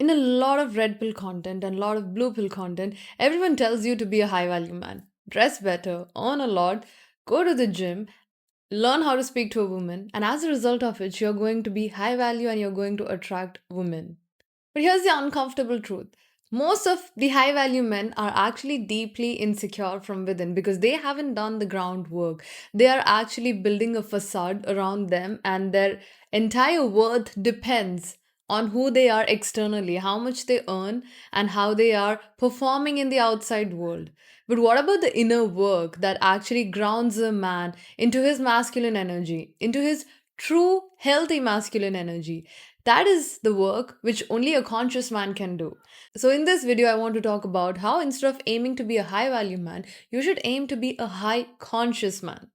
In a lot of red pill content and a lot of blue pill content, everyone tells you to be a high value man. Dress better, earn a lot, go to the gym, learn how to speak to a woman, and as a result of it, you're going to be high value and you're going to attract women. But here's the uncomfortable truth. Most of the high value men are actually deeply insecure from within because they haven't done the groundwork. They are actually building a facade around them, and their entire worth depends on who they are externally, how much they earn, and how they are performing in the outside world. But what about the inner work that actually grounds a man into his masculine energy, into his true healthy masculine energy? That is the work which only a conscious man can do. So, in this video, I want to talk about how instead of aiming to be a high value man, you should aim to be a high conscious man.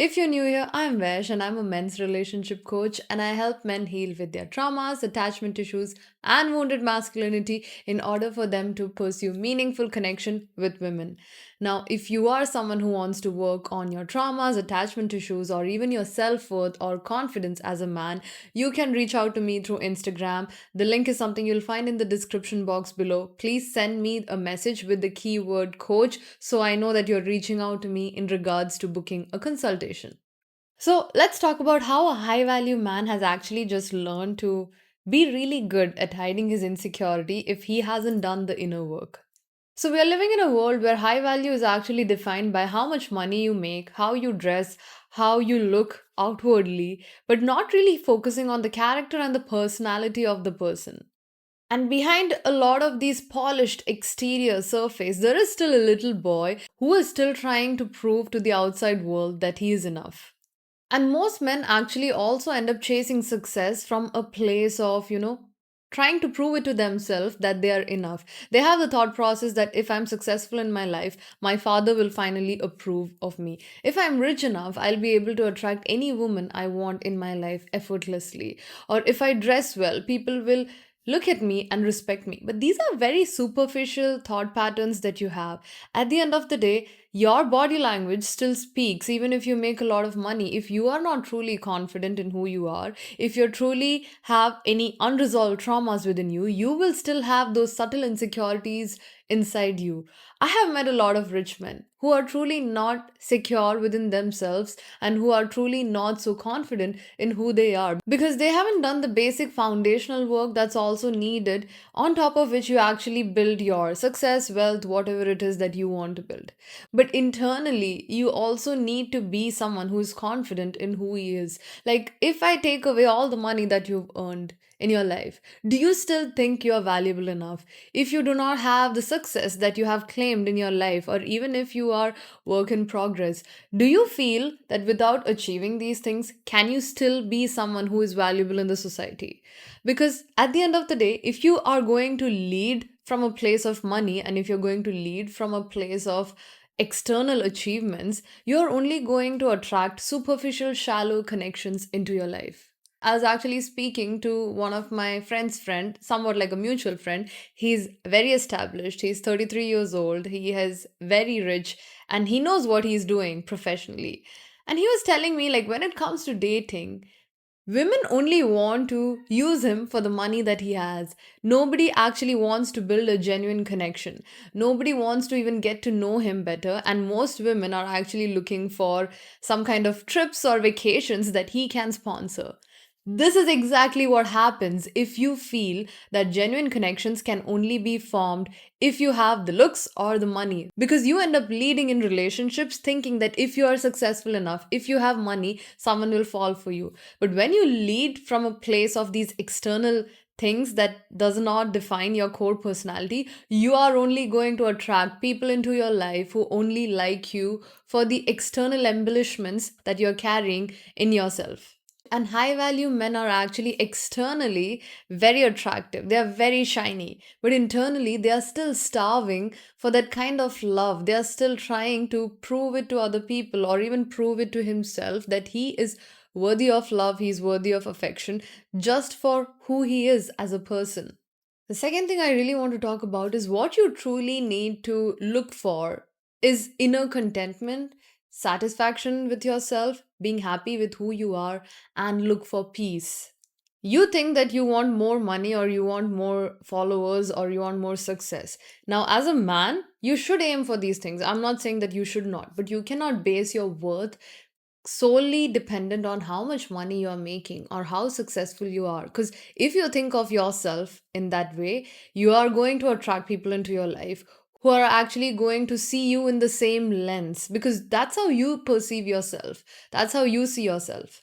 If you're new here, I'm Vesh and I'm a men's relationship coach, and I help men heal with their traumas, attachment issues, and wounded masculinity in order for them to pursue meaningful connection with women. Now, if you are someone who wants to work on your traumas, attachment issues, or even your self worth or confidence as a man, you can reach out to me through Instagram. The link is something you'll find in the description box below. Please send me a message with the keyword coach so I know that you're reaching out to me in regards to booking a consultation. So, let's talk about how a high value man has actually just learned to be really good at hiding his insecurity if he hasn't done the inner work. So, we are living in a world where high value is actually defined by how much money you make, how you dress, how you look outwardly, but not really focusing on the character and the personality of the person. And behind a lot of these polished exterior surface, there is still a little boy who is still trying to prove to the outside world that he is enough. And most men actually also end up chasing success from a place of, trying to prove it to themselves that they are enough. They have the thought process that if I'm successful in my life, my father will finally approve of me. If I'm rich enough, I'll be able to attract any woman I want in my life effortlessly. Or if I dress well, people will look at me and respect me. But these are very superficial thought patterns that you have. At the end of the day, your body language still speaks even if you make a lot of money. If you are not truly confident in who you are, if you truly have any unresolved traumas within you, you will still have those subtle insecurities inside you. I have met a lot of rich men who are truly not secure within themselves and who are truly not so confident in who they are because they haven't done the basic foundational work that's also needed, on top of which you actually build your success, wealth, whatever it is that you want to build. But internally, you also need to be someone who is confident in who he is. Like, if I take away all the money that you've earned in your life, do you still think you're valuable enough? If you do not have the success that you have claimed in your life, or even if you are work in progress, do you feel that without achieving these things, can you still be someone who is valuable in the society? Because at the end of the day, if you are going to lead from a place of money and if you're going to lead from a place of external achievements, you're only going to attract superficial, shallow connections into your life. I was actually speaking to one of my friend's friend, somewhat like a mutual friend. He's very established. He's 33 years old. He is very rich and he knows what he's doing professionally. And he was telling me, like, when it comes to dating, women only want to use him for the money that he has. Nobody actually wants to build a genuine connection. Nobody wants to even get to know him better. And most women are actually looking for some kind of trips or vacations that he can sponsor. This is exactly what happens if you feel that genuine connections can only be formed if you have the looks or the money. Because you end up leading in relationships thinking that if you are successful enough, if you have money, someone will fall for you. But when you lead from a place of these external things that does not define your core personality, you are only going to attract people into your life who only like you for the external embellishments that you're carrying in yourself. And high value men are actually externally very attractive. They are very shiny. But internally, they are still starving for that kind of love. They are still trying to prove it to other people or even prove it to himself that he is worthy of love, he's worthy of affection just for who he is as a person. The second thing I really want to talk about is what you truly need to look for is inner contentment, satisfaction with yourself, being happy with who you are, and look for peace. You think that you want more money or you want more followers or you want more success. Now, as a man, you should aim for these things. I'm not saying that you should not, but you cannot base your worth solely dependent on how much money you're making or how successful you are. Because if you think of yourself in that way, you are going to attract people into your life who are actually going to see you in the same lens because that's how you perceive yourself, that's how you see yourself.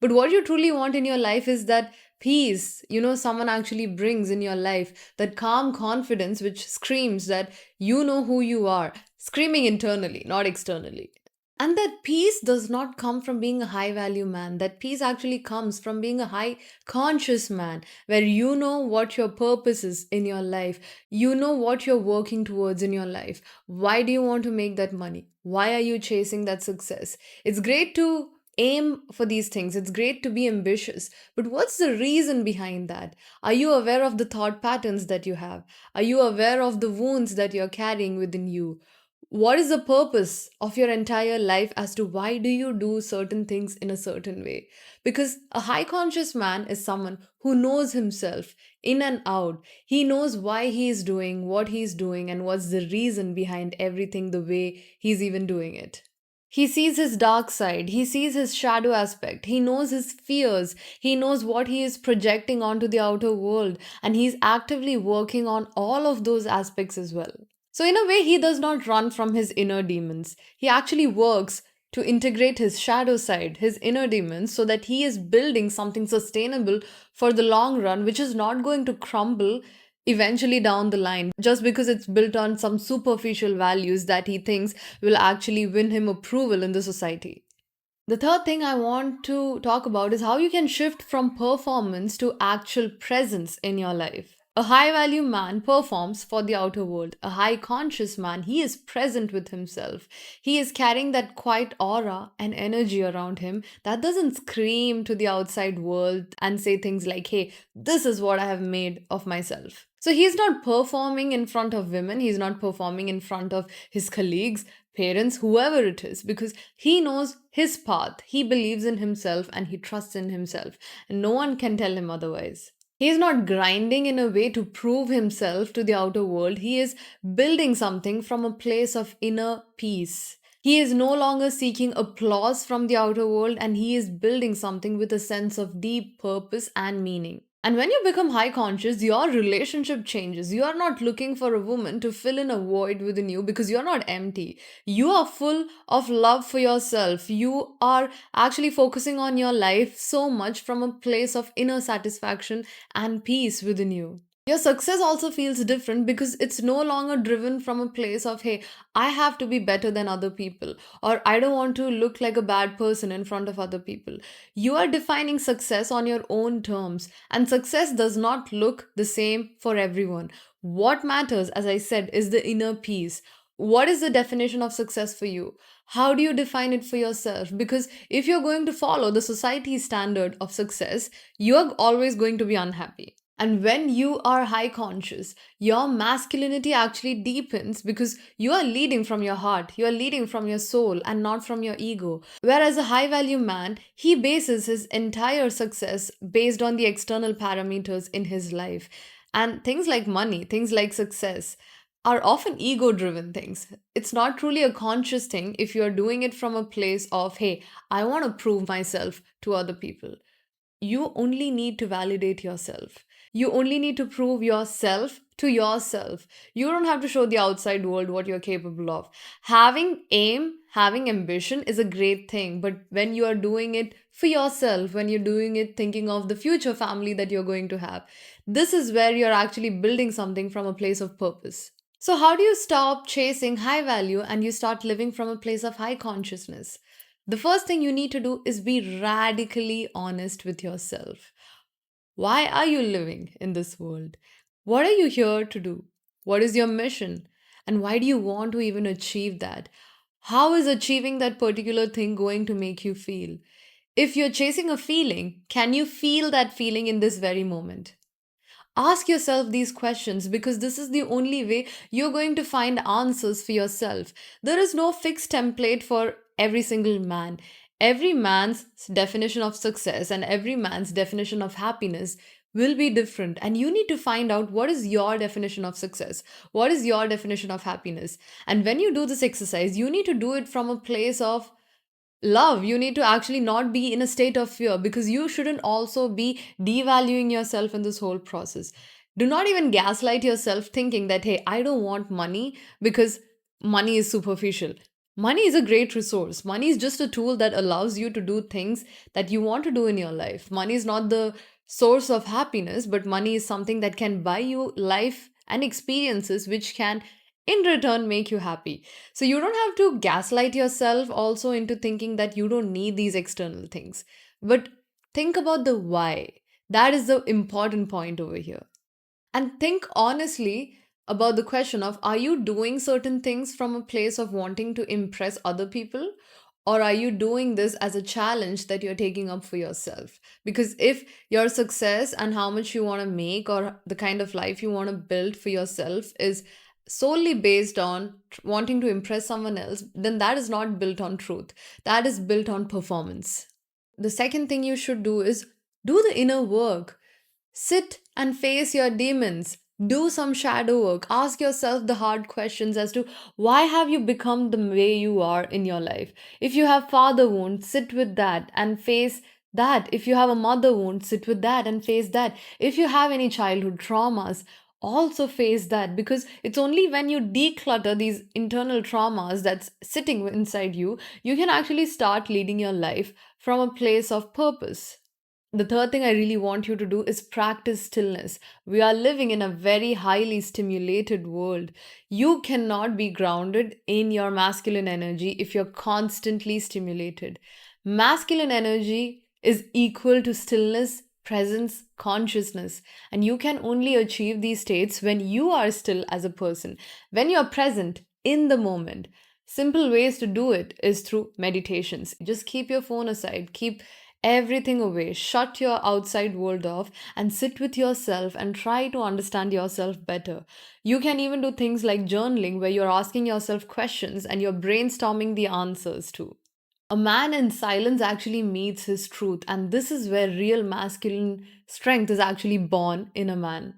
But what you truly want in your life is that peace, someone actually brings in your life, that calm confidence which screams that you know who you are, screaming internally, not externally. And that peace does not come from being a high value man. That peace actually comes from being a high conscious man, where you know what your purpose is in your life. You know what you're working towards in your life. Why do you want to make that money? Why are you chasing that success? It's great to aim for these things. It's great to be ambitious. But what's the reason behind that? Are you aware of the thought patterns that you have? Are you aware of the wounds that you're carrying within you? What is the purpose of your entire life as to why do you do certain things in a certain way? Because a high conscious man is someone who knows himself in and out. He knows why he is doing what he's doing and what's the reason behind everything the way he's even doing it. He sees his dark side, he sees his shadow aspect, he knows his fears, he knows what he is projecting onto the outer world, and he's actively working on all of those aspects as well. So, in a way, he does not run from his inner demons. He actually works to integrate his shadow side, his inner demons, so that he is building something sustainable for the long run, which is not going to crumble eventually down the line just because it's built on some superficial values that he thinks will actually win him approval in the society. The third thing I want to talk about is how you can shift from performance to actual presence in your life. A high value man performs for the outer world. A high conscious man, he is present with himself. He is carrying that quiet aura and energy around him that doesn't scream to the outside world and say things like, hey, this is what I have made of myself. So he's not performing in front of women, he's not performing in front of his colleagues, parents, whoever it is, because he knows his path. He believes in himself and he trusts in himself, and no one can tell him otherwise. He is not grinding in a way to prove himself to the outer world. He is building something from a place of inner peace. He is no longer seeking applause from the outer world and he is building something with a sense of deep purpose and meaning. And when you become high conscious, your relationship changes. You are not looking for a woman to fill in a void within you because you're not empty. You are full of love for yourself. You are actually focusing on your life so much from a place of inner satisfaction and peace within you. Your success also feels different because it's no longer driven from a place of, hey, I have to be better than other people, or I don't want to look like a bad person in front of other people. You are defining success on your own terms, and success does not look the same for everyone. What matters, as I said, is the inner peace. What is the definition of success for you? How do you define it for yourself? Because if you're going to follow the society's standard of success, you're always going to be unhappy. And when you are high conscious, your masculinity actually deepens because you are leading from your heart, you are leading from your soul and not from your ego. Whereas a high value man, he bases his entire success based on the external parameters in his life. And things like money, things like success, are often ego driven things. It's not truly a conscious thing if you're doing it from a place of, hey, I want to prove myself to other people. You only need to validate yourself. You only need to prove yourself to yourself. You don't have to show the outside world what you're capable of. Having aim, having ambition is a great thing, but when you are doing it for yourself, when you're doing it thinking of the future family that you're going to have, this is where you're actually building something from a place of purpose. So, how do you stop chasing high value and you start living from a place of high consciousness? The first thing you need to do is be radically honest with yourself. Why are you living in this world? What are you here to do? What is your mission? And why do you want to even achieve that? How is achieving that particular thing going to make you feel? If you're chasing a feeling, can you feel that feeling in this very moment? Ask yourself these questions because this is the only way you're going to find answers for yourself. There is no fixed template for every single man. Every man's definition of success and every man's definition of happiness will be different. And you need to find out what is your definition of success, what is your definition of happiness. And when you do this exercise, you need to do it from a place of love. You need to actually not be in a state of fear, because you shouldn't also be devaluing yourself in this whole process. Do not even gaslight yourself thinking that, hey, I don't want money because money is superficial. Money is a great resource. Money is just a tool that allows you to do things that you want to do in your life. Money is not the source of happiness, but money is something that can buy you life and experiences which can in return make you happy. So you don't have to gaslight yourself also into thinking that you don't need these external things. But think about the why. That is the important point over here. And think honestly about the question of, are you doing certain things from a place of wanting to impress other people, or are you doing this as a challenge that you're taking up for yourself? Because if your success and how much you want to make or the kind of life you want to build for yourself is solely based on wanting to impress someone else, then that is not built on truth. That is built on performance. The second thing you should do is do the inner work. Sit and face your demons. Do some shadow work. Ask yourself the hard questions as to why have you become the way you are in your life. If you have father wounds, sit with that and face that. If you have a mother wound, sit with that and face that. If you have any childhood traumas, also face that, because it's only when you declutter these internal traumas that's sitting inside you, you can actually start leading your life from a place of purpose. The third thing I really want you to do is practice stillness. We are living in a very highly stimulated world. You cannot be grounded in your masculine energy if you're constantly stimulated. Masculine energy is equal to stillness, presence, consciousness. And you can only achieve these states when you are still as a person, when you're present in the moment. Simple ways to do it is through meditations. Just keep your phone aside, keep everything away, shut your outside world off, and sit with yourself and try to understand yourself better. You can even do things like journaling, where you're asking yourself questions and you're brainstorming the answers too. A man in silence actually meets his truth, and this is where real masculine strength is actually born in a man.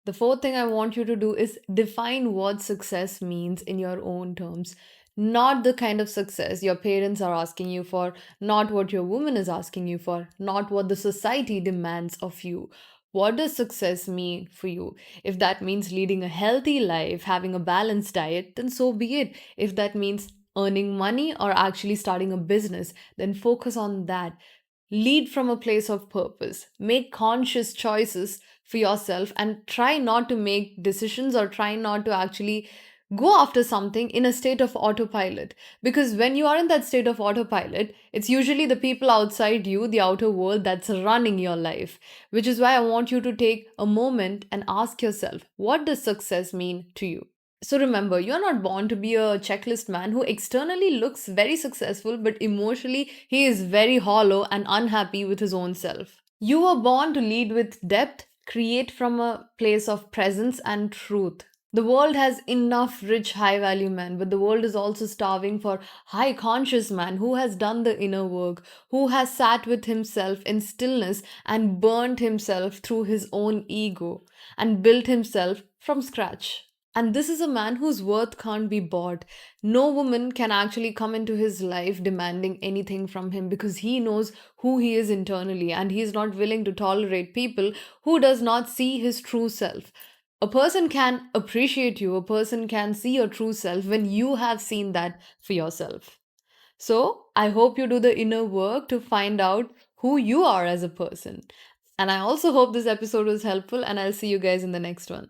The fourth thing I want you to do is define what success means in your own terms. Not the kind of success your parents are asking you for, not what your woman is asking you for, not what the society demands of you. What does success mean for you? If that means leading a healthy life, having a balanced diet, then so be it. If that means earning money or actually starting a business, then focus on that. Lead from a place of purpose. Make conscious choices for yourself and try not to make decisions or try not to actually go after something in a state of autopilot. Because when you are in that state of autopilot, it's usually the people outside you, the outer world, that's running your life. Which is why I want you to take a moment and ask yourself, what does success mean to you? So remember, you're not born to be a checklist man who externally looks very successful, but emotionally he is very hollow and unhappy with his own self. You were born to lead with depth, create from a place of presence and truth. The world has enough rich, high value men, but the world is also starving for high conscious man who has done the inner work, who has sat with himself in stillness and burnt himself through his own ego and built himself from scratch. And this is a man whose worth can't be bought. No woman can actually come into his life demanding anything from him, because he knows who he is internally and he is not willing to tolerate people who does not see his true self. A person can appreciate you, a person can see your true self when you have seen that for yourself. So, I hope you do the inner work to find out who you are as a person. And I also hope this episode was helpful, and I'll see you guys in the next one.